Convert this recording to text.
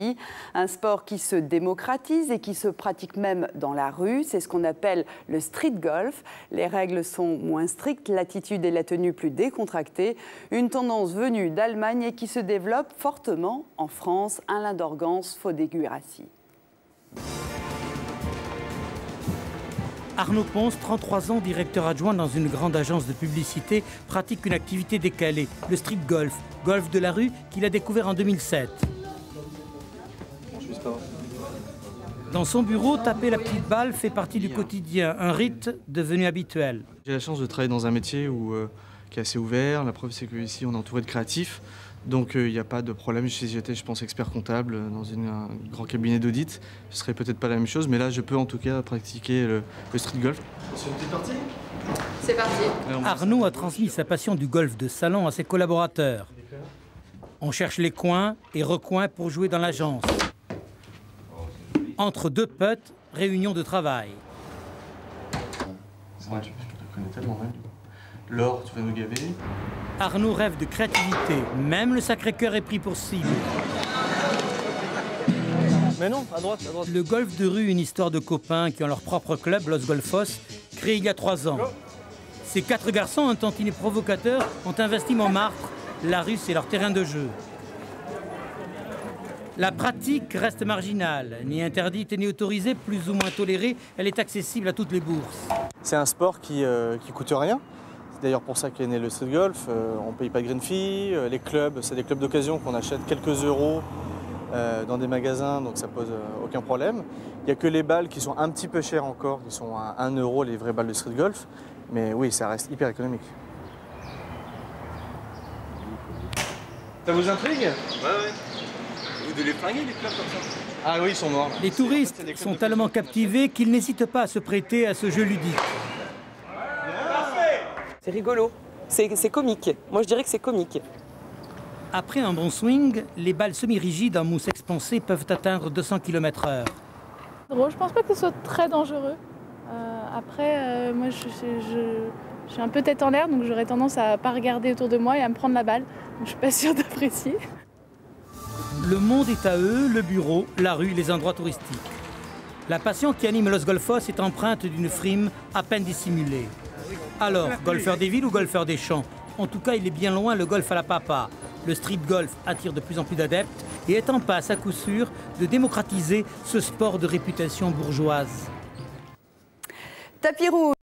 Un sport qui se démocratise et qui se pratique même dans la rue, c'est ce qu'on appelle le street golf. Les règles sont moins strictes, l'attitude et la tenue plus décontractées. Une tendance venue d'Allemagne et qui se développe fortement en France. Alain Dorgans, Fodé-Guérassi. Arnaud Ponce, 33 ans, directeur adjoint dans une grande agence de publicité, pratique une activité décalée, le street golf, golf de la rue qu'il a découvert en 2007. Dans son bureau, taper la petite balle fait partie du quotidien, un rite devenu habituel. J'ai la chance de travailler dans un métier qui est assez ouvert. La preuve, c'est qu'ici, on est entouré de créatifs. Donc, il n'y a pas de problème. Si j'étais, je pense, expert comptable dans un grand cabinet d'audit, ce serait peut-être pas la même chose. Mais là, je peux en tout cas pratiquer le street golf. C'est une petite partie ? C'est parti. Arnaud a transmis sa passion du golf de salon à ses collaborateurs. On cherche les coins et recoins pour jouer dans l'agence. Entre deux putts, réunion de travail. Ouais, je te connais tellement mal. Laure, tu vas nous gaver. Arnaud rêve de créativité. Même le Sacré-Cœur est pris pour cible. Mais non, à droite, à droite. Le golf de rue, une histoire de copains qui ont leur propre club, Los Golfos, créé il y a 3 ans. Ces 4 garçons, un tantinet provocateur, ont investi Montmartre. La rue, c'est leur terrain de jeu. La pratique reste marginale, ni interdite ni autorisée, plus ou moins tolérée, elle est accessible à toutes les bourses. C'est un sport qui coûte rien. C'est d'ailleurs pour ça qu'est né le street golf. On ne paye pas de green fee. Les clubs, c'est des clubs d'occasion qu'on achète quelques euros dans des magasins, donc ça pose aucun problème. Il n'y a que les balles qui sont un petit peu chères encore, qui sont à 1 euro les vraies balles de street golf. Mais oui, ça reste hyper économique. Ça vous intrigue? Ouais. Vous devez les flinguer, les clubs comme ça? Ah oui, ils sont morts. Les touristes sont tellement captivés qu'ils n'hésitent pas à se prêter à ce jeu ludique. C'est rigolo, c'est comique. Moi je dirais que c'est comique. Après un bon swing, les balles semi-rigides en mousse expansée peuvent atteindre 200 km/h. Je pense pas que ce soit très dangereux. Après, moi je suis un peu tête en l'air, donc j'aurais tendance à pas regarder autour de moi et à me prendre la balle. Donc je suis pas sûre d'apprécier. Le monde est à eux, le bureau, la rue, les endroits touristiques. La passion qui anime Los Golfos est empreinte d'une frime à peine dissimulée. Alors, golfeur des villes ou golfeur des champs? En tout cas, il est bien loin le golf à la papa. Le street golf attire de plus en plus d'adeptes et est en passe à coup sûr de démocratiser ce sport de réputation bourgeoise. Tapis rouge.